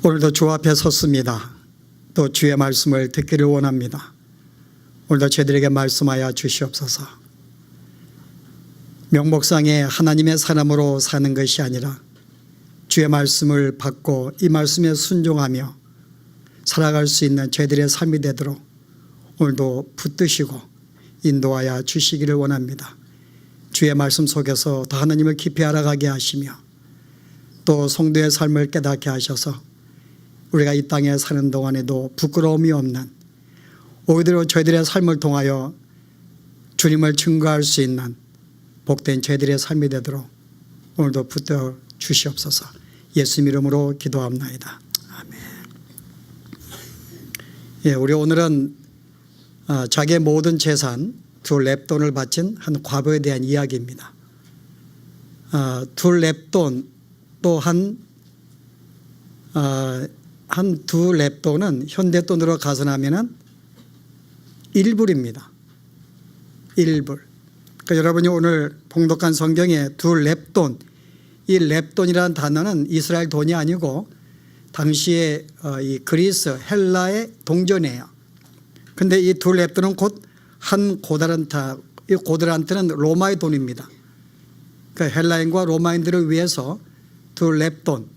오늘도 주 앞에 섰습니다. 또 주의 말씀을 듣기를 원합니다. 오늘도 저희들에게 말씀하여 주시옵소서. 명목상에 하나님의 사람으로 사는 것이 아니라 주의 말씀을 받고 이 말씀에 순종하며 살아갈 수 있는 저희들의 삶이 되도록 오늘도 붙드시고 인도하여 주시기를 원합니다. 주의 말씀 속에서 더 하나님을 깊이 알아가게 하시며 또 성도의 삶을 깨닫게 하셔서 우리가 이 땅에 사는 동안에도 부끄러움이 없는, 오히려 저희들의 삶을 통하여 주님을 증거할 수 있는 복된 저희들의 삶이 되도록 오늘도 붙들어 주시옵소서. 예수 이름으로 기도합나이다. 아멘. 우리 오늘은 자기의 모든 재산 두 렙돈을 바친 한 과부에 대한 이야기입니다. 두 렙돈 또한 한 두 렙돈은 현대돈으로 가산하면 1불입니다. 1불. 그러니까 여러분이 오늘 봉독한 성경에 두 렙돈, 이 렙돈이라는 단어는 이스라엘 돈이 아니고 당시에 이 그리스, 헬라의 동전이에요. 근데 이 두 렙돈은 곧 한 고다란타, 이 고다란트는 로마의 돈입니다. 그러니까 헬라인과 로마인들을 위해서 두 렙돈,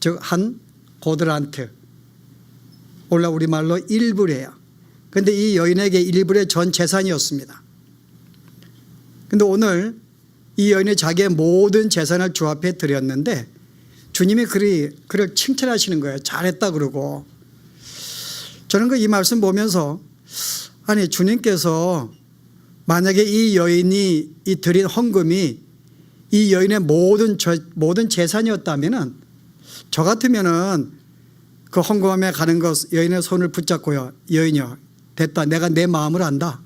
즉 한 고다란트, 원래 우리말로 1불이에요. 그런데 이 여인에게 1불의 전 재산이었습니다. 그런데 오늘 이 여인이 자기의 모든 재산을 주 앞에 드렸는데 주님이 그를 칭찬하시는 거예요. 잘했다 그러고. 저는 이 말씀 보면서 아니, 주님께서 만약에 이 여인이 이 드린 헌금이 이 여인의 모든 재산이었다면은 저 같으면은 그 헌금함에 가는 것 여인의 손을 붙잡고요. 여인이요, 됐다. 내가 내 마음을 안다.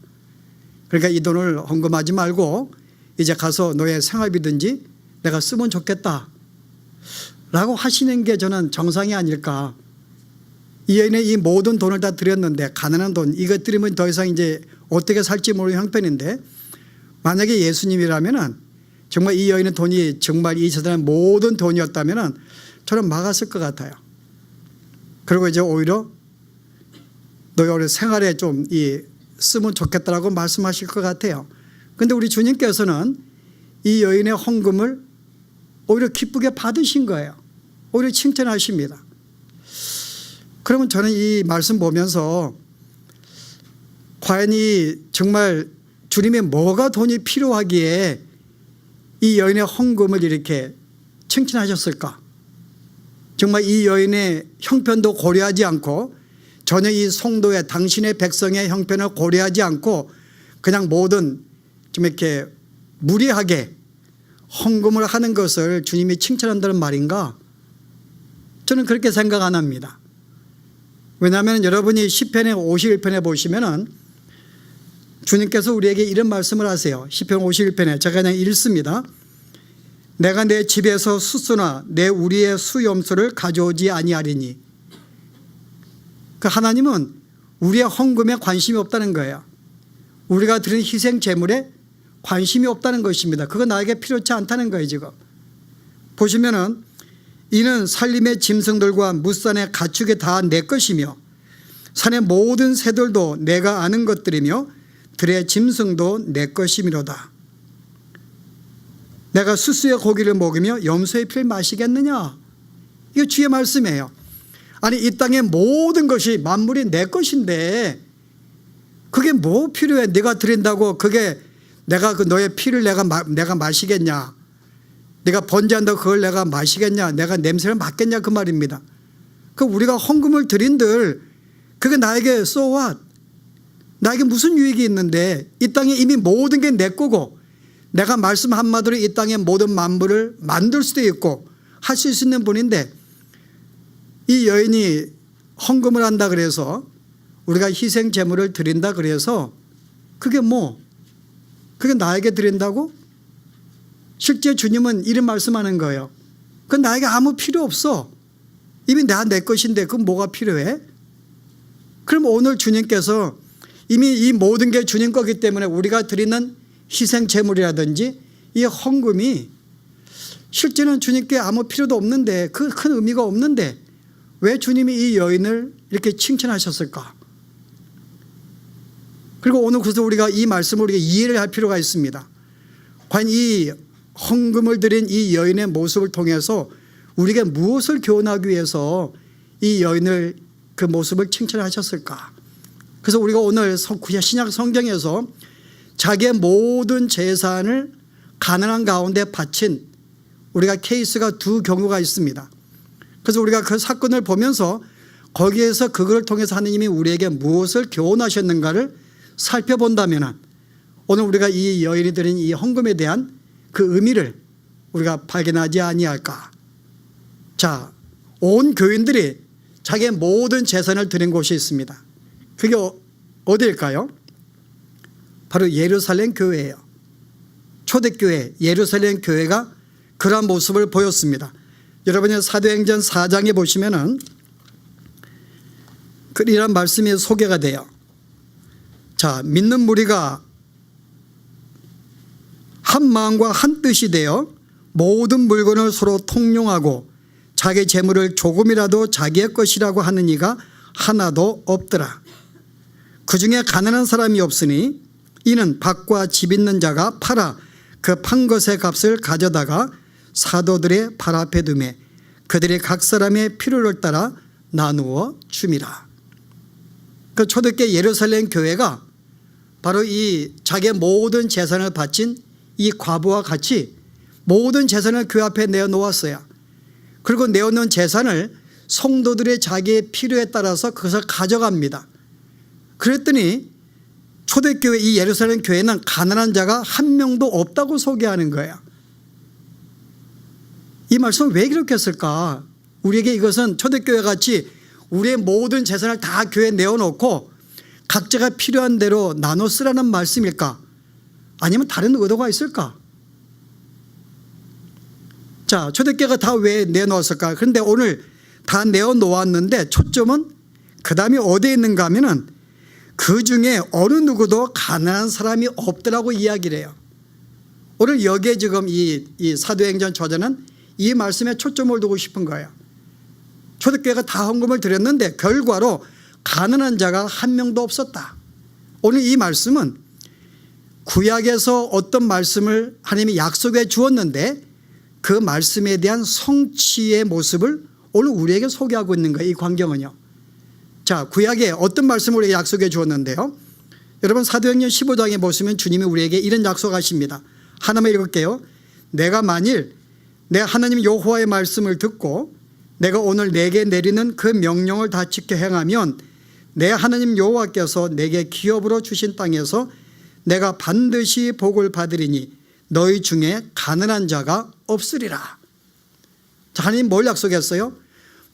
그러니까 이 돈을 헌금하지 말고 이제 가서 너의 생활비든지 내가 쓰면 좋겠다 라고 하시는 게 저는 정상이 아닐까. 이 여인의 이 모든 돈을 다 드렸는데, 가난한 돈, 이것 드리면 더 이상 이제 어떻게 살지 모르는 형편인데, 만약에 예수님이라면은 정말 이 여인의 돈이 정말 이 세상의 모든 돈이었다면은 저는 막았을 것 같아요. 그리고 이제 오히려 너희 오늘 생활에 좀 쓰면 좋겠다라고 말씀하실 것 같아요. 그런데 우리 주님께서는 이 여인의 헌금을 오히려 기쁘게 받으신 거예요. 오히려 칭찬하십니다. 그러면 저는 이 말씀 보면서 과연 이 정말 주님의 뭐가 돈이 필요하기에 이 여인의 헌금을 이렇게 칭찬하셨을까? 정말 이 여인의 형편도 고려하지 않고 전혀 이 성도의, 당신의 백성의 형편을 고려하지 않고 그냥 모든 좀 이렇게 무리하게 헌금을 하는 것을 주님이 칭찬한다는 말인가? 저는 그렇게 생각 안 합니다. 왜냐하면 여러분이 시편의 51편에 보시면은 주님께서 우리에게 이런 말씀을 하세요. 시편 51편에 제가 그냥 읽습니다. 내가 내 집에서 숫소나 내 우리의 수염소를 가져오지 아니하리니. 그 하나님은 우리의 헌금에 관심이 없다는 거예요. 우리가 드린 희생 제물에 관심이 없다는 것입니다. 그거 나에게 필요치 않다는 거예요. 지금 보시면은 이는 산림의 짐승들과 무산의 가축이 다 내 것이며 산의 모든 새들도 내가 아는 것들이며 들의 짐승도 내 것이미로다. 내가 수수의 고기를 먹으며 염소의 피를 마시겠느냐? 이거 주의 말씀이에요. 아니, 이 땅의 모든 것이 만물이 내 것인데 그게 뭐 필요해? 네가 드린다고 그게 내가 너의 피를 내가 마시겠냐? 내가 번제한다고 그걸 내가 마시겠냐? 내가 냄새를 맡겠냐? 그 말입니다. 그 우리가 헌금을 드린들 그게 나에게 so what? 나에게 무슨 유익이 있는데? 이 땅에 이미 모든 게 내 거고 내가 말씀 한마디로 이 땅의 모든 만물을 만들 수도 있고 하실 수 있는 분인데, 이 여인이 헌금을 한다 그래서 우리가 희생 제물을 드린다 그래서 그게 그게 나에게 드린다고? 실제 주님은 이런 말씀하는 거예요. 그건 나에게 아무 필요 없어. 이미 내 것인데 그건 뭐가 필요해? 그럼 오늘 주님께서 이미 이 모든 게 주님 거기 때문에 우리가 드리는 희생 제물이라든지 이 헌금이 실제는 주님께 아무 필요도 없는데, 그 큰 의미가 없는데 왜 주님이 이 여인을 이렇게 칭찬하셨을까? 그리고 오늘 그래서 우리가 이 말씀을 우리가 이해를 할 필요가 있습니다. 과연 이 헌금을 드린 이 여인의 모습을 통해서 우리가 무엇을 교훈하기 위해서 이 여인을 그 모습을 칭찬하셨을까? 그래서 우리가 오늘 신약 성경에서 자기의 모든 재산을 가난한 가운데 바친 우리가 케이스가 두 경우가 있습니다. 그래서 우리가 그 사건을 보면서 거기에서 그걸 통해서 하느님이 우리에게 무엇을 교훈하셨는가를 살펴본다면 오늘 우리가 이 여인이 드린 이 헌금에 대한 그 의미를 우리가 발견하지 아니할까. 자, 온 교인들이 자기의 모든 재산을 드린 곳이 있습니다. 그게 어디일까요? 바로 예루살렘 교회예요. 초대교회 예루살렘 교회가 그러한 모습을 보였습니다. 여러분이 사도행전 4장에 보시면은 이런 말씀이 소개가 돼요. 자, 믿는 무리가 한 마음과 한 뜻이 되어 모든 물건을 서로 통용하고 자기 재물을 조금이라도 자기의 것이라고 하는 이가 하나도 없더라. 그 중에 가난한 사람이 없으니 이는 밭과 집 있는 자가 팔아 그 판 것의 값을 가져다가 사도들의 발 앞에 두매 그들이 각 사람의 필요를 따라 나누어 줌이라. 그 초대교회 예루살렘 교회가 바로 이 자기의 모든 재산을 바친 이 과부와 같이 모든 재산을 교회 앞에 내어놓았어요. 그리고 내어놓은 재산을 성도들의 자기의 필요에 따라서 그것을 가져갑니다. 그랬더니 초대교회 이 예루살렘 교회는 가난한 자가 한 명도 없다고 소개하는 거예요. 이 말씀은 왜 그렇게 했을까? 우리에게 이것은 초대교회 같이 우리의 모든 재산을 다 교회에 내어놓고 각자가 필요한 대로 나눠 쓰라는 말씀일까? 아니면 다른 의도가 있을까? 자, 초대교회가 다 왜 내놓았을까? 그런데 오늘 다 내어놓았는데 초점은 그 다음에 어디에 있는가 하면은 그 중에 어느 누구도 가난한 사람이 없더라고 이야기를 해요. 오늘 여기에 지금 이 사도행전 저자는 이 말씀에 초점을 두고 싶은 거예요. 초대교회가 다 헌금을 드렸는데 결과로 가난한 자가 한 명도 없었다. 오늘 이 말씀은 구약에서 어떤 말씀을 하나님이 약속해 주었는데 그 말씀에 대한 성취의 모습을 오늘 우리에게 소개하고 있는 거예요. 이 광경은요. 자, 구약에 어떤 말씀을 우리에게 약속해 주었는데요. 여러분 사도행전 15장에 보시면 주님이 우리에게 이런 약속하십니다. 하나만 읽을게요. 내가 만일 내 하나님 여호와의 말씀을 듣고 내가 오늘 내게 내리는 그 명령을 다 지켜 행하면 내 하나님 여호와께서 내게 기업으로 주신 땅에서 내가 반드시 복을 받으리니 너희 중에 가난한 자가 없으리라. 자, 하나님 뭘 약속했어요?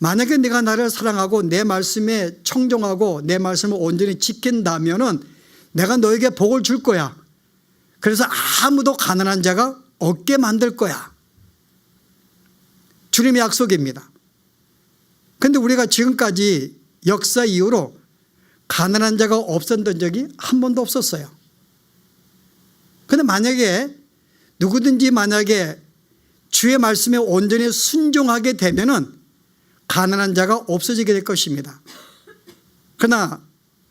만약에 네가 나를 사랑하고 내 말씀에 청종하고 내 말씀을 온전히 지킨다면은 내가 너에게 복을 줄 거야. 그래서 아무도 가난한 자가 없게 만들 거야. 주님의 약속입니다. 그런데 우리가 지금까지 역사 이후로 가난한 자가 없었던 적이 한 번도 없었어요. 그런데 만약에 주의 말씀에 온전히 순종하게 되면은 가난한 자가 없어지게 될 것입니다. 그러나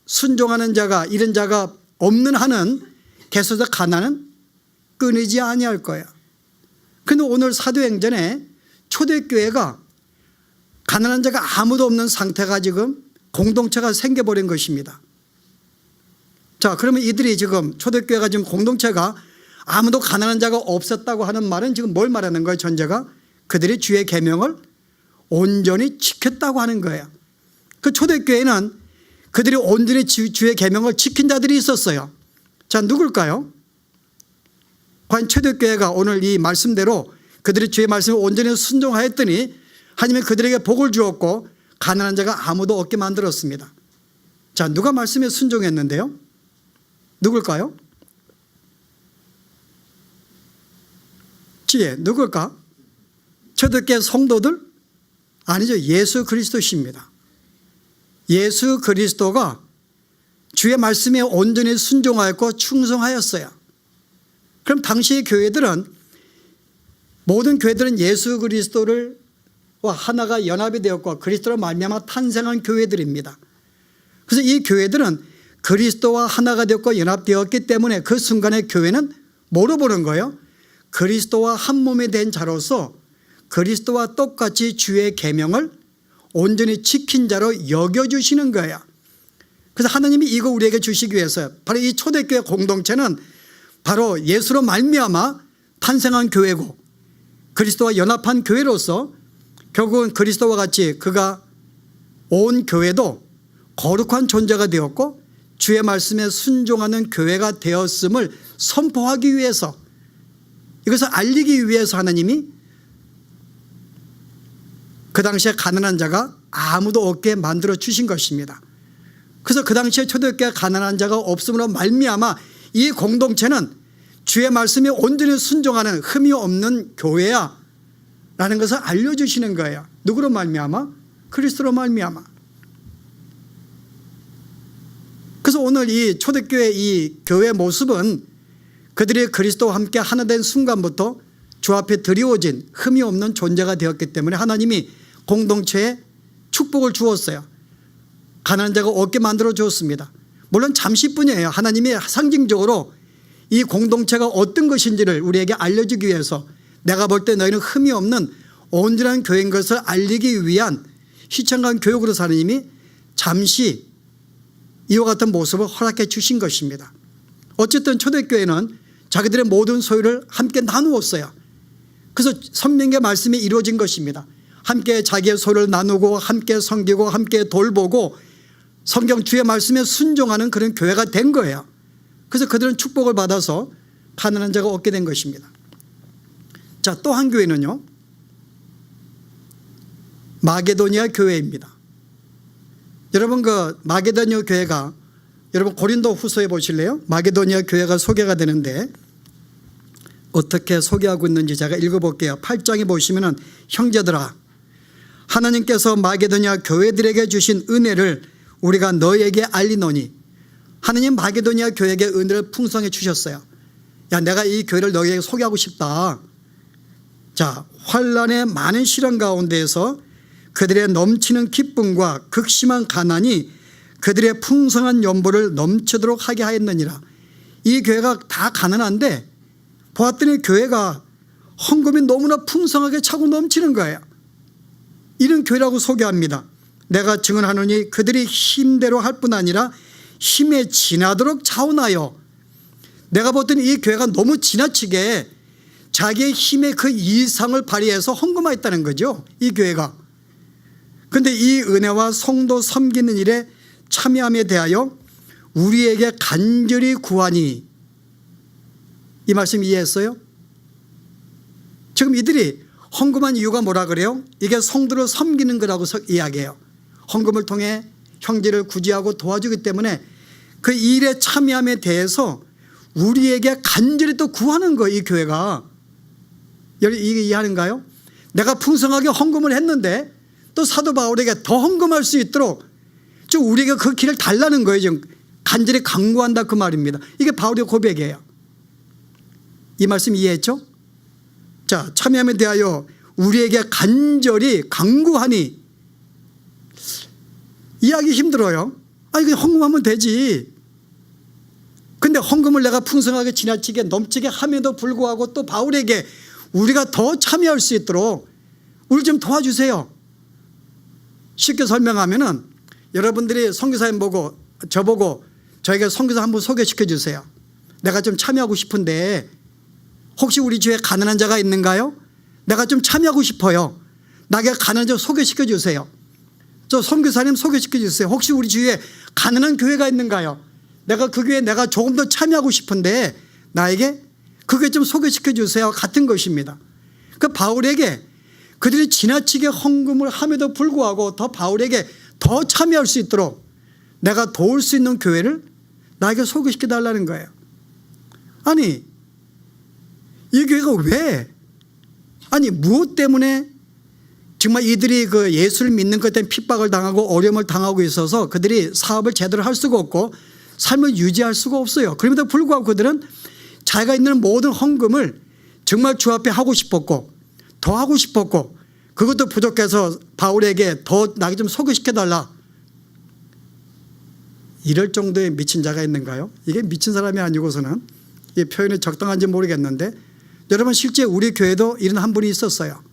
순종하는 자가 이런 자가 없는 한은 계속해서 가난은 끊이지 아니할 거예요. 그런데 오늘 사도행전에 초대교회가 가난한 자가 아무도 없는 상태가 지금 공동체가 생겨버린 것입니다. 자, 그러면 이들이 지금 초대교회가 지금 공동체가 아무도 가난한 자가 없었다고 하는 말은 지금 뭘 말하는 거예요? 전제가 그들이 주의 계명을 온전히 지켰다고 하는 거예요. 그 초대교회는 그들이 온전히 주의 계명을 지킨 자들이 있었어요. 자, 누굴까요? 과연 초대교회가 오늘 이 말씀대로 그들이 주의 말씀을 온전히 순종하였더니 하나님이 그들에게 복을 주었고 가난한 자가 아무도 없게 만들었습니다. 자, 누가 말씀에 순종했는데요? 누굴까요? 누굴까? 초대교회 성도들? 아니죠. 예수 그리스도십니다. 예수 그리스도가 주의 말씀에 온전히 순종하였고 충성하였어요. 그럼 당시의 교회들은 모든 교회들은 예수 그리스도를 하나가 연합이 되었고 그리스도로 말미암아 탄생한 교회들입니다. 그래서 이 교회들은 그리스도와 하나가 되었고 연합되었기 때문에 그 순간에 교회는 뭐로 보는 거예요? 그리스도와 한 몸이 된 자로서 그리스도와 똑같이 주의 계명을 온전히 지킨 자로 여겨주시는 거예요. 그래서 하나님이 이거 우리에게 주시기 위해서 바로 이 초대교회 공동체는 바로 예수로 말미암아 탄생한 교회고 그리스도와 연합한 교회로서 결국은 그리스도와 같이 그가 온 교회도 거룩한 존재가 되었고 주의 말씀에 순종하는 교회가 되었음을 선포하기 위해서 이것을 알리기 위해서 하나님이 그 당시에 가난한 자가 아무도 없게 만들어 주신 것입니다. 그래서 그 당시에 초대교회에 가난한 자가 없음으로 말미암아 이 공동체는 주의 말씀에 온전히 순종하는 흠이 없는 교회야 라는 것을 알려주시는 거예요. 누구로 말미암아? 그리스도로 말미암아. 그래서 오늘 이 초대교회 이 교회 모습은 그들이 그리스도와 함께 하나 된 순간부터 주 앞에 드리워진 흠이 없는 존재가 되었기 때문에 하나님이 공동체에 축복을 주었어요. 가난한 자가 없게 만들어 주었습니다. 물론 잠시뿐이에요. 하나님이 상징적으로 이 공동체가 어떤 것인지를 우리에게 알려주기 위해서 내가 볼 때 너희는 흠이 없는 온전한 교회인 것을 알리기 위한 희청간 교육으로 하나님이 잠시 이와 같은 모습을 허락해 주신 것입니다. 어쨌든 초대교회는 자기들의 모든 소유를 함께 나누었어요. 그래서 선민계 말씀이 이루어진 것입니다. 함께 자기의 소유를 나누고 함께 섬기고 함께 돌보고 성경 주의 말씀에 순종하는 그런 교회가 된 거예요. 그래서 그들은 축복을 받아서 가난한 자가 얻게 된 것입니다. 자, 또 한 교회는요, 마게도니아 교회입니다. 여러분 그 마게도니아 교회가 여러분 고린도 후서에 보실래요? 마게도니아 교회가 소개가 되는데 어떻게 소개하고 있는지 제가 읽어볼게요. 8장에 보시면은 형제들아 하나님께서 마게도니아 교회들에게 주신 은혜를 우리가 너에게 알리노니 하나님 마게도니아 교회에게 은혜를 풍성히 주셨어요. 야, 내가 이 교회를 너에게 소개하고 싶다. 자, 환난의 많은 시련 가운데에서 그들의 넘치는 기쁨과 극심한 가난이 그들의 풍성한 연보를 넘치도록 하게 하였느니라. 이 교회가 다 가난한데 보았더니 교회가 헌금이 너무나 풍성하게 차고 넘치는 거예요. 이런 교회라고 소개합니다. 내가 증언하노니 그들이 힘대로 할 뿐 아니라 힘에 지나도록 자원하여, 내가 보던 이 교회가 너무 지나치게 자기의 힘의 그 이상을 발휘해서 헌금하였다는 거죠. 이 교회가. 그런데 이 은혜와 성도 섬기는 일에 참여함에 대하여 우리에게 간절히 구하니, 이 말씀 이해했어요? 지금 이들이 헌금한 이유가 뭐라 그래요? 이게 성도를 섬기는 거라고 이야기해요. 헌금을 통해 형제를 구제하고 도와주기 때문에 그 일에 참여함에 대해서 우리에게 간절히 또 구하는 거예요. 이 교회가. 이게 이해하는가요? 내가 풍성하게 헌금을 했는데 또 사도 바울에게 더 헌금할 수 있도록 좀 우리에게 그 길을 달라는 거예요. 지금 간절히 강구한다 그 말입니다. 이게 바울의 고백이에요. 이 말씀 이해했죠? 자, 참여함에 대하여 우리에게 간절히 강구하니, 이해하기 힘들어요. 이거 헌금하면 되지. 근데 헌금을 내가 풍성하게 지나치게 넘치게 함에도 불구하고 또 바울에게 우리가 더 참여할 수 있도록 우리 좀 도와주세요. 쉽게 설명하면은 여러분들이 선교사님 보고 저보고 저에게 선교사 한번 소개시켜 주세요. 내가 좀 참여하고 싶은데 혹시 우리 주위에 가난한 자가 있는가요? 내가 좀 참여하고 싶어요. 나에게 가난한 자 소개시켜 주세요. 저 선교사님 소개시켜 주세요. 혹시 우리 주위에 가난한 교회가 있는가요? 내가 그 교회에 내가 조금 더 참여하고 싶은데 나에게 그 교회 좀 소개시켜 주세요. 같은 것입니다. 그 바울에게 그들이 지나치게 헌금을 함에도 불구하고 더 바울에게 더 참여할 수 있도록 내가 도울 수 있는 교회를 나에게 소개시켜 달라는 거예요. 아니, 이 교회가 왜, 아니 무엇 때문에 정말 이들이 그 예수를 믿는 것 때문에 핍박을 당하고 어려움을 당하고 있어서 그들이 사업을 제대로 할 수가 없고 삶을 유지할 수가 없어요. 그럼에도 불구하고 그들은 자기가 있는 모든 헌금을 정말 주 앞에 하고 싶었고 더 하고 싶었고 그것도 부족해서 바울에게 더 나게 좀 소개시켜달라. 이럴 정도의 미친 자가 있는가요? 이게 미친 사람이 아니고서는 이 표현이 적당한지 모르겠는데 여러분 실제 우리 교회도 이런 한 분이 있었어요.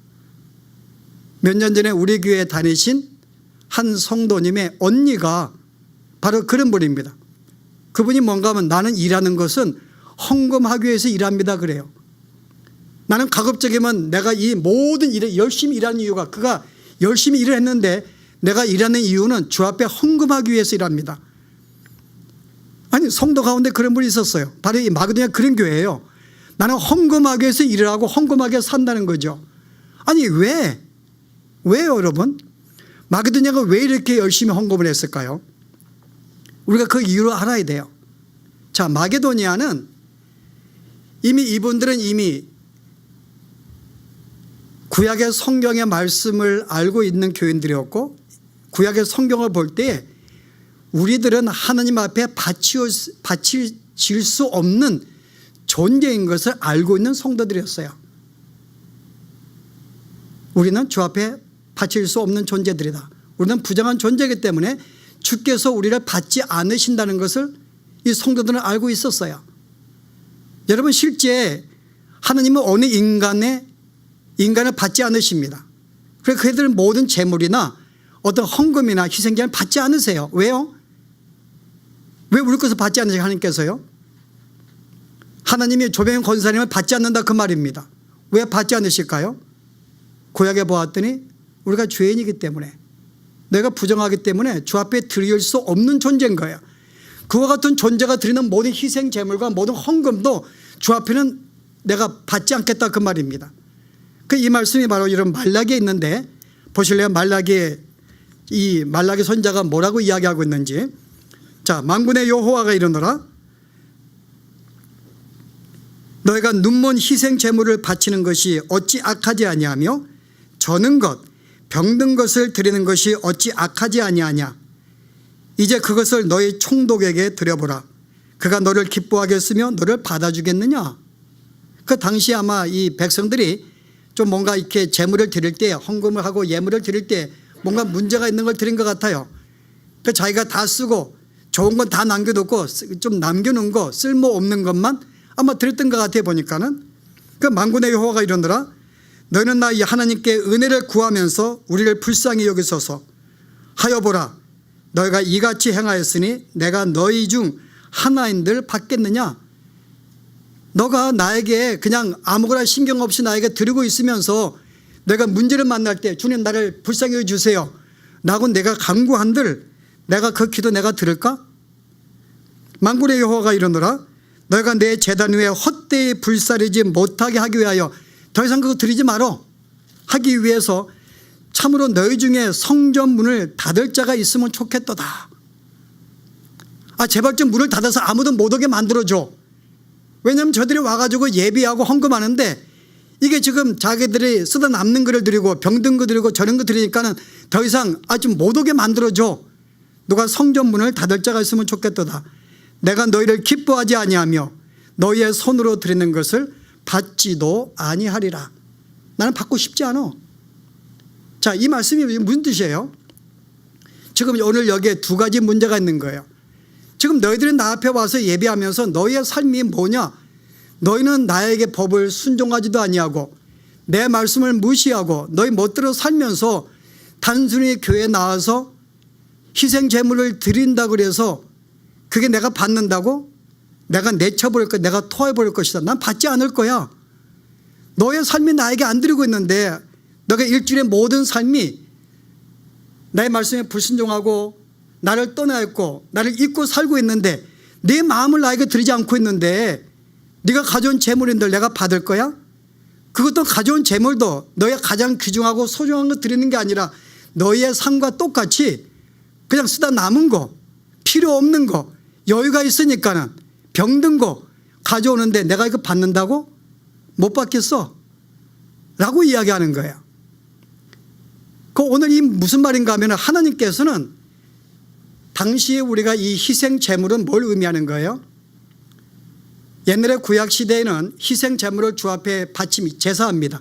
몇 년 전에 우리 교회에 다니신 한 성도님의 언니가 바로 그런 분입니다. 그분이 뭔가 하면 나는 일하는 것은 헌금하기 위해서 일합니다 그래요. 나는 가급적이면 내가 이 모든 일에 열심히 일하는 이유가 그가 열심히 일을 했는데 내가 일하는 이유는 주 앞에 헌금하기 위해서 일합니다. 아니 성도 가운데 그런 분이 있었어요. 바로 이 마게도냐 그런 교회예요. 나는 헌금하기 위해서 일을 하고 헌금하기 위해서 산다는 거죠. 아니 왜요 여러분? 마게도냐가 왜 이렇게 열심히 헌금을 했을까요? 우리가 그 이유를 알아야 돼요. 자, 마게도냐는 이분들은 이미 구약의 성경의 말씀을 알고 있는 교인들이었고 구약의 성경을 볼 때 우리들은 하나님 앞에 바칠 수 없는 존재인 것을 알고 있는 성도들이었어요. 우리는 주 앞에 바칠 수 없는 존재들이다. 우리는 부정한 존재이기 때문에 주께서 우리를 받지 않으신다는 것을 이 성도들은 알고 있었어요. 여러분 실제 하나님은 어느 인간을 받지 않으십니다. 그래서 그들은 모든 재물이나 어떤 헌금이나 희생제를 받지 않으세요. 왜요? 왜 우리 것을 받지 않으세요 하나님께서요? 하나님이 조병현 권사님을 받지 않는다 그 말입니다. 왜 받지 않으실까요? 구약에 보았더니 우리가 죄인이기 때문에 내가 부정하기 때문에 주 앞에 드릴 수 없는 존재인 거예요. 그와 같은 존재가 드리는 모든 희생 제물과 모든 헌금도 주 앞에는 내가 받지 않겠다 그 말입니다. 이 말씀이 바로 이런 말라기에 있는데 보실래요? 말라기 선자가 뭐라고 이야기하고 있는지. 자, 만군의 여호와가 이르노라 너희가 눈먼 희생 제물을 바치는 것이 어찌 악하지 아니하며 저는 것 병든 것을 드리는 것이 어찌 악하지 아니하냐. 이제 그것을 너희 총독에게 드려보라. 그가 너를 기뻐하게 했으며 너를 받아주겠느냐. 그 당시 아마 이 백성들이 좀 뭔가 이렇게 제물을 드릴 때 헌금을 하고 예물을 드릴 때 뭔가 문제가 있는 걸 드린 것 같아요. 그 자기가 다 쓰고 좋은 건 다 남겨놓고 좀 남겨놓은 거 쓸모없는 것만 아마 드렸던 것 같아 보니까는. 그 만군의 여호와가 이러느라 너희는 나 이 하나님께 은혜를 구하면서 우리를 불쌍히 여기소서 하여 보라. 너희가 이같이 행하였으니 내가 너희 중 하나인들 받겠느냐. 너가 나에게 그냥 아무거나 신경 없이 나에게 드리고 있으면서 내가 문제를 만날 때 주님 나를 불쌍히 여주세요 라고 내가 간구한들 내가 그 기도 내가 들을까? 만군의 여호와가 이러노라 너희가 내 제단 위에 헛되이 불사르지 못하게 하기 위하여 더 이상 그거 드리지 말어. 하기 위해서 참으로 너희 중에 성전 문을 닫을 자가 있으면 좋겠도다. 제발 좀 문을 닫아서 아무도 못 오게 만들어줘. 왜냐하면 저들이 와가지고 예비하고 헌금하는데 이게 지금 자기들이 쓰다 남는 거를 드리고 병든 거 드리고 저런 거 드리니까는 더 이상 좀 못 오게 만들어줘. 누가 성전 문을 닫을 자가 있으면 좋겠도다. 내가 너희를 기뻐하지 아니하며 너희의 손으로 드리는 것을 받지도 아니하리라. 나는 받고 싶지 않아. 자, 이 말씀이 무슨 뜻이에요? 지금 오늘 여기에 두 가지 문제가 있는 거예요. 지금 너희들은 나 앞에 와서 예배하면서 너희의 삶이 뭐냐? 너희는 나에게 법을 순종하지도 아니하고 내 말씀을 무시하고 너희 멋대로 살면서 단순히 교회에 나와서 희생 제물을 드린다고 그래서 그게 내가 받는다고? 내가 내쳐버릴 것, 내가 토해버릴 것이다. 난 받지 않을 거야. 너의 삶이 나에게 안 드리고 있는데 너가 일주일의 모든 삶이 나의 말씀에 불순종하고 나를 떠나 있고 나를 잊고 살고 있는데 내 마음을 나에게 드리지 않고 있는데 네가 가져온 재물인들 내가 받을 거야? 그것도 가져온 재물도 너의 가장 귀중하고 소중한 거 드리는 게 아니라 너희의 삶과 똑같이 그냥 쓰다 남은 거, 필요 없는 거, 여유가 있으니까는 병든 거 가져오는데 내가 이거 받는다고? 못 받겠어 라고 이야기하는 거예요. 오늘 이 무슨 말인가 하면 하나님께서는 당시에 우리가 이 희생 제물은 뭘 의미하는 거예요? 옛날의 구약 시대에는 희생 제물을 주 앞에 바치미 제사합니다.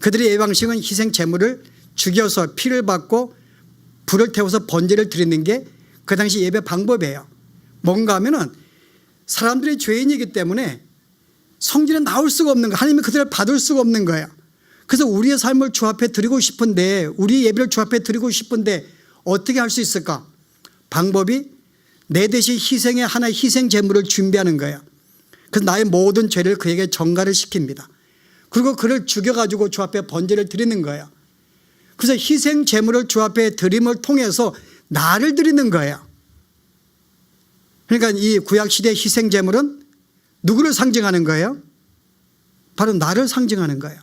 그들의 예방식은 희생 제물을 죽여서 피를 받고 불을 태워서 번제를 드리는 게 그 당시 예배 방법이에요. 뭔가 하면은 사람들이 죄인이기 때문에 성전에 나올 수가 없는 거예요. 하나님이 그들을 받을 수가 없는 거예요. 그래서 우리의 삶을 주 앞에 드리고 싶은데, 우리 예배를 주 앞에 드리고 싶은데 어떻게 할 수 있을까? 방법이 내 대신 희생의 하나의 희생 제물을 준비하는 거예요. 그래서 나의 모든 죄를 그에게 전가를 시킵니다. 그리고 그를 죽여가지고 주 앞에 번제를 드리는 거예요. 그래서 희생 제물을 주 앞에 드림을 통해서 나를 드리는 거예요. 그러니까 이 구약시대의 희생 제물은 누구를 상징하는 거예요? 바로 나를 상징하는 거예요.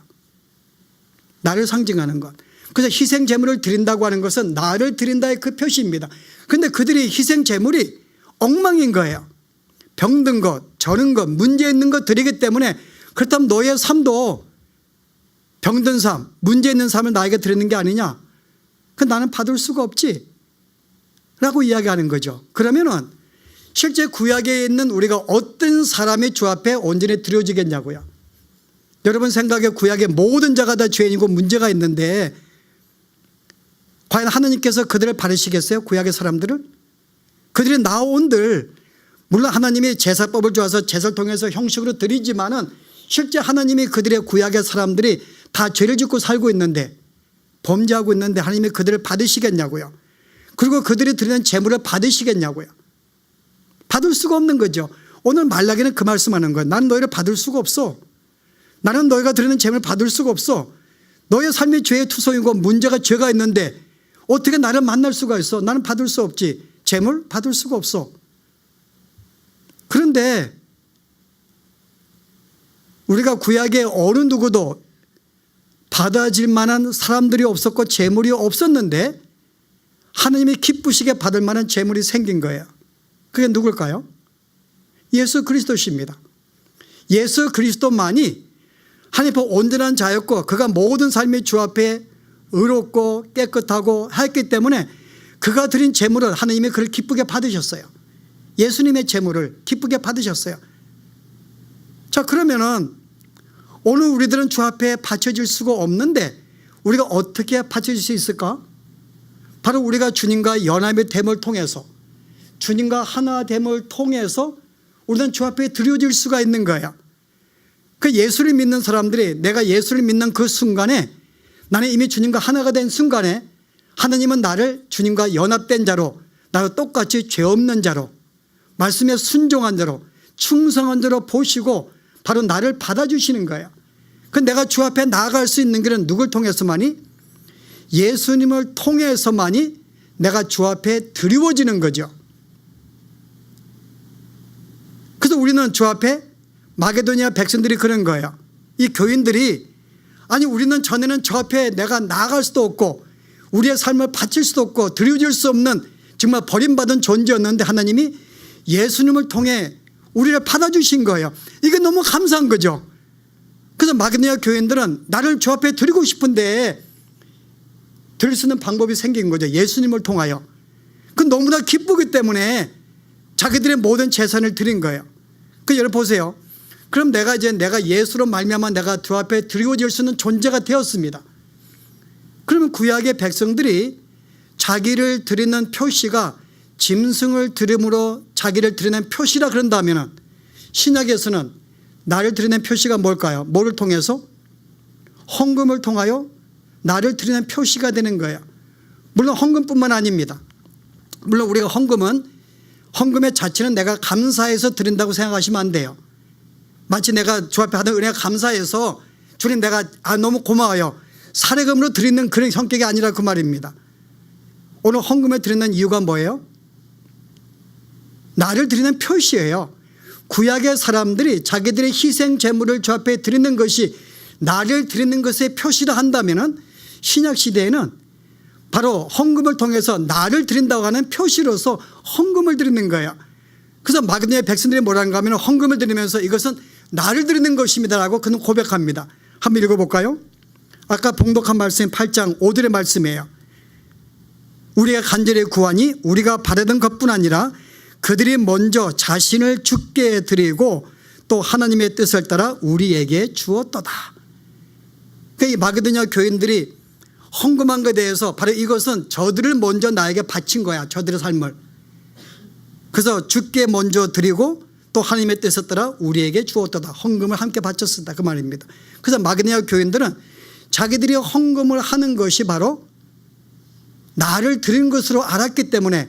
나를 상징하는 것. 그래서 희생 제물을 드린다고 하는 것은 나를 드린다의 그 표시입니다. 그런데 그들이 희생 제물이 엉망인 거예요. 병든 것, 저는 것, 문제 있는 것 드리기 때문에, 그렇다면 너의 삶도 병든 삶, 문제 있는 삶을 나에게 드리는 게 아니냐? 그 나는 받을 수가 없지 라고 이야기하는 거죠. 그러면은 실제 구약에 있는 우리가 어떤 사람이 주 앞에 온전히 드려지겠냐고요. 여러분 생각에 구약의 모든 자가 다 죄인이고 문제가 있는데 과연 하나님께서 그들을 바르시겠어요? 구약의 사람들을? 그들이 나온들, 물론 하나님이 제사법을 주어서 제사를 통해서 형식으로 드리지만은 실제 하나님이 그들의 구약의 사람들이 다 죄를 짓고 살고 있는데, 범죄하고 있는데 하나님이 그들을 받으시겠냐고요. 그리고 그들이 드리는 제물을 받으시겠냐고요. 받을 수가 없는 거죠. 오늘 말라기는 그 말씀하는 거예요. 나는 너희를 받을 수가 없어. 나는 너희가 드리는 제물을 받을 수가 없어. 너의 삶이 죄의 투성이고 문제가 죄가 있는데 어떻게 나를 만날 수가 있어? 나는 받을 수 없지. 제물 받을 수가 없어. 그런데 우리가 구약에 어느 누구도 받아질 만한 사람들이 없었고 제물이 없었는데 하나님이 기쁘시게 받을 만한 제물이 생긴 거예요. 그게 누굴까요? 예수 그리스도십니다. 예수 그리스도만이 하나님 앞에 온전한 자였고 그가 모든 삶이 주 앞에 의롭고 깨끗하고 했기 때문에 그가 드린 제물을 하나님이 그를 기쁘게 받으셨어요. 예수님의 제물을 기쁘게 받으셨어요. 자, 그러면은 오늘 우리들은 주 앞에 바쳐질 수가 없는데 우리가 어떻게 바쳐질 수 있을까? 바로 우리가 주님과 연합의 됨을 통해서, 주님과 하나 됨을 통해서 우리는 주 앞에 드려질 수가 있는 거예요. 그 예수를 믿는 사람들이, 내가 예수를 믿는 그 순간에, 나는 이미 주님과 하나가 된 순간에 하나님은 나를 주님과 연합된 자로, 나와 똑같이 죄 없는 자로, 말씀에 순종한 자로, 충성한 자로 보시고 바로 나를 받아주시는 거예요. 그 내가 주 앞에 나아갈 수 있는 길은 누굴 통해서만이? 예수님을 통해서만이 내가 주 앞에 드리워지는 거죠. 그래서 우리는 주 앞에, 마게도니아 백성들이 그런 거예요. 이 교인들이, 아니 우리는 전에는 저 앞에 내가 나아갈 수도 없고 우리의 삶을 바칠 수도 없고 드려질 수 없는 정말 버림받은 존재였는데 하나님이 예수님을 통해 우리를 받아주신 거예요. 이게 너무 감사한 거죠. 그래서 마게도니아 교인들은 나를 주 앞에 드리고 싶은데 드릴 수 있는 방법이 생긴 거죠. 예수님을 통하여. 그 너무나 기쁘기 때문에 자기들의 모든 재산을 드린 거예요. 그 여러분 보세요. 그럼 내가 예수로 말미암아 내가 주 앞에 드리워질 수 있는 존재가 되었습니다. 그러면 구약의 백성들이 자기를 드리는 표시가 짐승을 드림으로 자기를 드리는 표시라 그런다면 신약에서는 나를 드리는 표시가 뭘까요? 뭐를 통해서? 헌금을 통하여 나를 드리는 표시가 되는 거예요. 물론 헌금뿐만 아닙니다. 물론 우리가 헌금의 자체는 내가 감사해서 드린다고 생각하시면 안 돼요. 마치 내가 주 앞에 하는 은혜가 감사해서 주님 내가 너무 고마워요, 사례금으로 드리는 그런 성격이 아니라 그 말입니다. 오늘 헌금에 드리는 이유가 뭐예요? 나를 드리는 표시예요. 구약의 사람들이 자기들의 희생 제물을 주 앞에 드리는 것이 나를 드리는 것의 표시라 한다면은 신약 시대에는 바로 헌금을 통해서 나를 드린다고 하는 표시로서 헌금을 드리는 거예요. 그래서 마게도니아 백성들이 뭐라는가 하면 헌금을 드리면서 이것은 나를 드리는 것입니다라고 그는 고백합니다. 한번 읽어볼까요? 아까 봉독한 말씀 8장 5절의 말씀이에요. 우리가 간절히 구하니 우리가 바라던 것뿐 아니라 그들이 먼저 자신을 주께 드리고 또 하나님의 뜻을 따라 우리에게 주었도다. 그러니까 이 마게도니아 교인들이 헌금한 것에 대해서 바로 이것은 저들을 먼저 나에게 바친 거야. 저들의 삶을. 그래서 주께 먼저 드리고 또 하나님의 뜻에 따라 우리에게 주었도다. 헌금을 함께 바쳤다. 그 말입니다. 그래서 마게도냐 교인들은 자기들이 헌금을 하는 것이 바로 나를 드린 것으로 알았기 때문에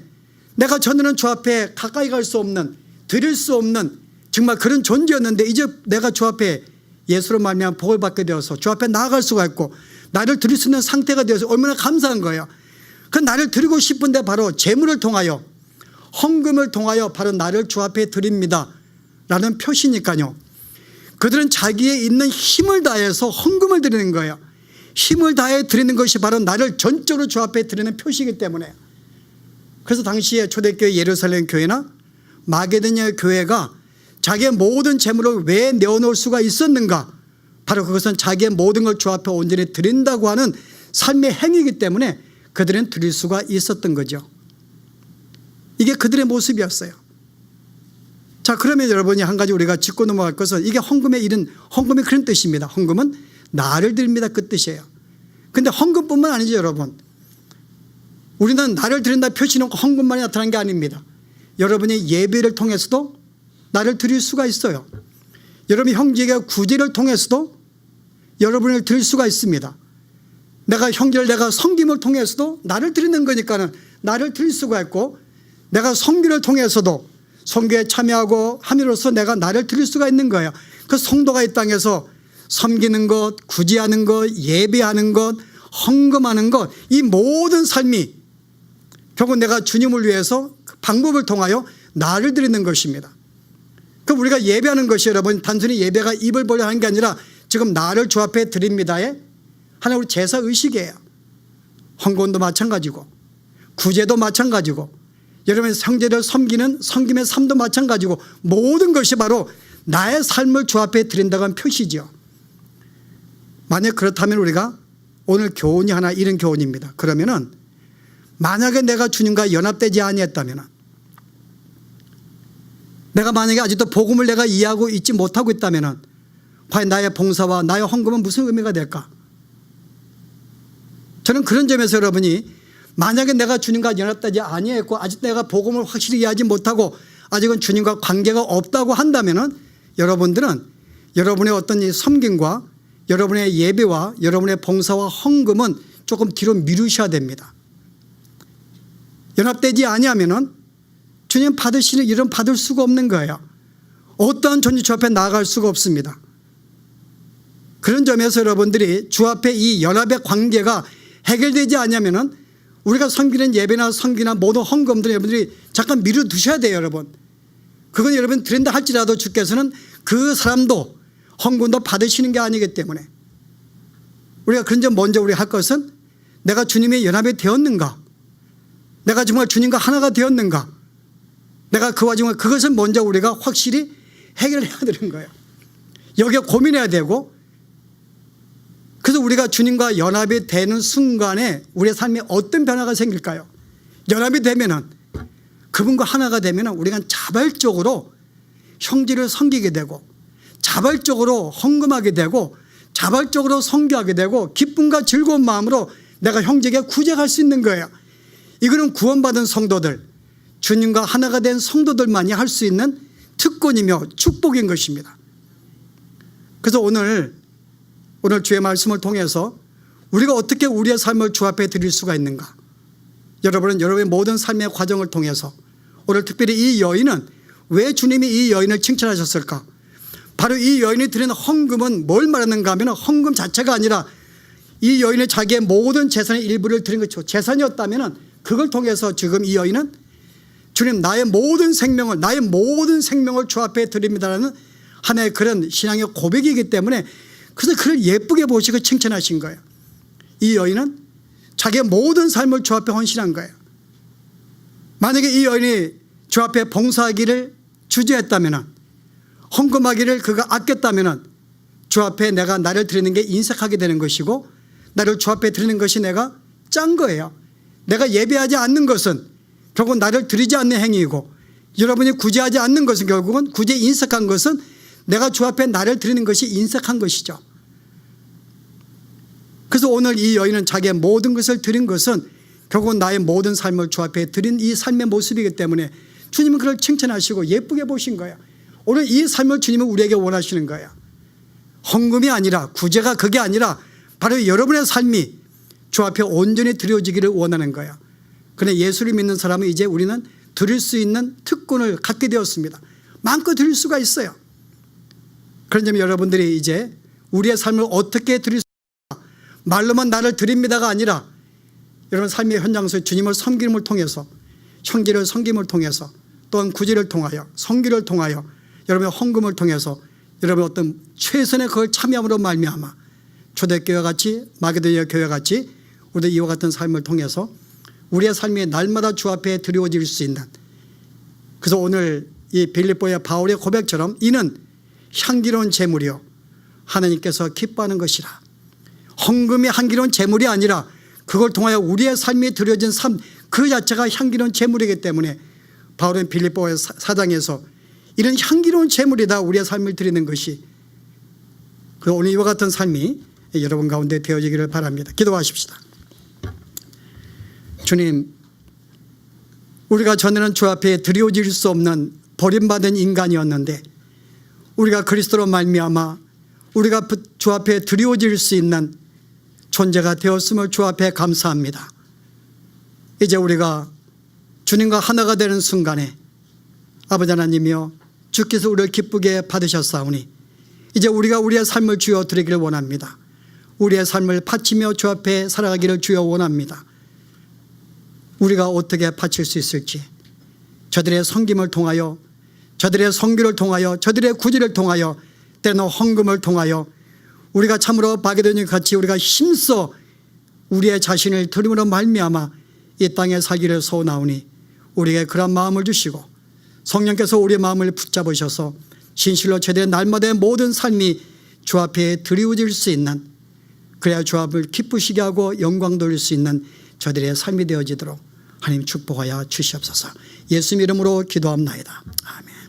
내가 전에는 주 앞에 가까이 갈 수 없는, 드릴 수 없는 정말 그런 존재였는데 이제 내가 주 앞에 예수로 말미암아 복을 받게 되어서 주 앞에 나아갈 수가 있고 나를 드릴 수 있는 상태가 되어서 얼마나 감사한 거예요. 그 나를 드리고 싶은데 바로 재물을 통하여, 헌금을 통하여 바로 나를 주 앞에 드립니다 라는 표시니까요. 그들은 자기의 있는 힘을 다해서 헌금을 드리는 거예요. 힘을 다해 드리는 것이 바로 나를 전적으로 주 앞에 드리는 표시이기 때문에. 그래서 당시에 초대교회 예루살렘 교회나 마게도냐 교회가 자기의 모든 재물을 왜 내어놓을 수가 있었는가? 바로 그것은 자기의 모든 걸 주 앞에 온전히 드린다고 하는 삶의 행위이기 때문에 그들은 드릴 수가 있었던 거죠. 이게 그들의 모습이었어요. 자, 그러면 여러분이 한 가지 우리가 짚고 넘어갈 것은 이게 헌금의 일은, 헌금이 그런 뜻입니다. 헌금은 나를 드립니다 그 뜻이에요. 근데 헌금뿐만 아니죠 여러분. 우리는 나를 드린다 표시놓고 헌금만이 나타난 게 아닙니다. 여러분이 예배를 통해서도 나를 드릴 수가 있어요. 여러분 형제에게 구제를 통해서도 여러분을 드릴 수가 있습니다. 내가 형제를 내가 섬김을 통해서도 나를 드리는 거니까는 나를 드릴 수가 있고, 내가 선교를 통해서도 선교에 참여하고 함으로써 내가 나를 드릴 수가 있는 거예요. 그 성도가 이 땅에서 섬기는 것, 구제하는 것, 예배하는 것, 헌금하는 것, 이 모든 삶이 결국 내가 주님을 위해서 그 방법을 통하여 나를 드리는 것입니다. 그럼 우리가 예배하는 것이 여러분 단순히 예배가 입을 벌려 하는 게 아니라 지금 나를 주 앞에 드립니다의 하나의 우리 제사의식이에요. 헌금도 마찬가지고 구제도 마찬가지고 여러분의 형제를 섬기는 섬김의 삶도 마찬가지고 모든 것이 바로 나의 삶을 주 앞에 드린다고 하는 표시죠. 만약 그렇다면 우리가 오늘 교훈이 하나 이런 교훈입니다. 그러면은 만약에 내가 주님과 연합되지 아니했다면, 내가 만약에 아직도 복음을 내가 이해하고 있지 못하고 있다면 과연 나의 봉사와 나의 헌금은 무슨 의미가 될까? 저는 그런 점에서 여러분이 만약에 내가 주님과 연합되지 아니했고 아직 내가 복음을 확실히 이해하지 못하고 아직은 주님과 관계가 없다고 한다면 여러분들은 여러분의 어떤 이 섬김과 여러분의 예배와 여러분의 봉사와 헌금은 조금 뒤로 미루셔야 됩니다. 연합되지 아니하면 주님 받으시는 일은 받을 수가 없는 거예요. 어떠한 존재 주 앞에 나아갈 수가 없습니다. 그런 점에서 여러분들이 주 앞에 이 연합의 관계가 해결되지 않으면 우리가 섬기는 예배나 섬기나 모든 헌금들을 여러분들이 잠깐 미루두셔야 돼요 여러분. 그건 여러분 드린다 할지라도 주께서는 그 사람도 헌금도 받으시는 게 아니기 때문에 우리가 그런 점 먼저 우리 할 것은 내가 주님의 연합이 되었는가, 내가 정말 주님과 하나가 되었는가, 내가 그와 정말 그것을 먼저 우리가 확실히 해결해야 되는 거예요. 여기에 고민해야 되고, 그래서 우리가 주님과 연합이 되는 순간에 우리의 삶에 어떤 변화가 생길까요? 연합이 되면은, 그분과 하나가 되면은 우리가 자발적으로 형제를 섬기게 되고 자발적으로 헌금하게 되고 자발적으로 선교하게 되고 기쁨과 즐거운 마음으로 내가 형제에게 구제할 수 있는 거예요. 이거는 구원받은 성도들, 주님과 하나가 된 성도들만이 할 수 있는 특권이며 축복인 것입니다. 그래서 오늘 주의 말씀을 통해서 우리가 어떻게 우리의 삶을 주 앞에 드릴 수가 있는가, 여러분은 여러분의 모든 삶의 과정을 통해서 오늘 특별히 이 여인은 왜 주님이 이 여인을 칭찬하셨을까? 바로 이 여인이 드린 헌금은 뭘 말하는가 하면 헌금 자체가 아니라 이 여인이 자기의 모든 재산의 일부를 드린 것이고, 재산이었다면 그걸 통해서 지금 이 여인은 주님 나의 모든 생명을 주 앞에 드립니다라는 하나의 그런 신앙의 고백이기 때문에 그래서 그를 예쁘게 보시고 칭찬하신 거예요. 이 여인은 자기의 모든 삶을 주 앞에 헌신한 거예요. 만약에 이 여인이 주 앞에 봉사하기를 주저했다면, 헌금하기를 그가 아꼈다면 주 앞에 내가 나를 드리는 게 인색하게 되는 것이고 나를 주 앞에 드리는 것이 내가 짠 거예요. 내가 예배하지 않는 것은 결국 나를 드리지 않는 행위이고, 여러분이 구제하지 않는 것은 결국은 구제 인색한 것은 내가 주 앞에 나를 드리는 것이 인색한 것이죠. 그래서 오늘 이 여인은 자기의 모든 것을 드린 것은 결국 나의 모든 삶을 주 앞에 드린 이 삶의 모습이기 때문에 주님은 그를 칭찬하시고 예쁘게 보신 거예요. 오늘 이 삶을 주님은 우리에게 원하시는 거예요. 헌금이 아니라, 구제가 그게 아니라 바로 여러분의 삶이 주 앞에 온전히 드려지기를 원하는 거예요. 그런데 예수를 믿는 사람은 이제 우리는 드릴 수 있는 특권을 갖게 되었습니다. 마음껏 드릴 수가 있어요. 그런 점에 여러분들이 이제 우리의 삶을 어떻게 드릴 수 있을까? 말로만 나를 드립니다가 아니라 여러분 삶의 현장에서 주님을 섬김을 통해서, 형제를 섬김을 통해서, 또한 구제를 통하여, 선교를 통하여, 여러분의 헌금을 통해서 여러분 어떤 최선의 그걸 참여함으로 말미암아 초대교회 같이, 마게도니아 교회 같이 우리도 이와 같은 삶을 통해서 우리의 삶이 날마다 주 앞에 드려질 수 있는, 그래서 오늘 이 빌립보의 바울의 고백처럼 이는 향기로운 제물이요 하나님께서 기뻐하는 것이라. 헌금이 향기로운 제물이 아니라 그걸 통하여 우리의 삶이 드려진 삶 그 자체가 향기로운 제물이기 때문에 바울은 빌립보의 사장에서 이런 향기로운 제물이다 우리의 삶을 드리는 것이, 그 오늘 이와 같은 삶이 여러분 가운데 되어지기를 바랍니다. 기도하십시다. 주님, 우리가 전에는 주 앞에 드려질 수 없는 버림받은 인간이었는데 우리가 그리스도로 말미암아 우리가 주 앞에 드려질 수 있는 존재가 되었음을 주 앞에 감사합니다. 이제 우리가 주님과 하나가 되는 순간에 아버지 하나님이여 주께서 우리를 기쁘게 받으셨사오니 이제 우리가 우리의 삶을 주여 드리기를 원합니다. 우리의 삶을 바치며 주 앞에 살아가기를 주여 원합니다. 우리가 어떻게 바칠 수 있을지, 저들의 섬김을 통하여, 저들의 선교를 통하여, 저들의 구제를 통하여, 때로는 헌금을 통하여 우리가 참으로 마게도니아 같이 우리가 힘써 우리의 자신을 드림으로 말미암아 이 땅에 살기를 소원하오니 우리에게 그런 마음을 주시고 성령께서 우리의 마음을 붙잡으셔서 진실로 저들의 날마다의 모든 삶이 주 앞에 드리워질 수 있는, 그래야 주 앞을 기쁘시게 하고 영광 돌릴 수 있는 저들의 삶이 되어지도록 하나님 축복하여 주시옵소서. 예수 이름으로 기도합나이다. 아멘.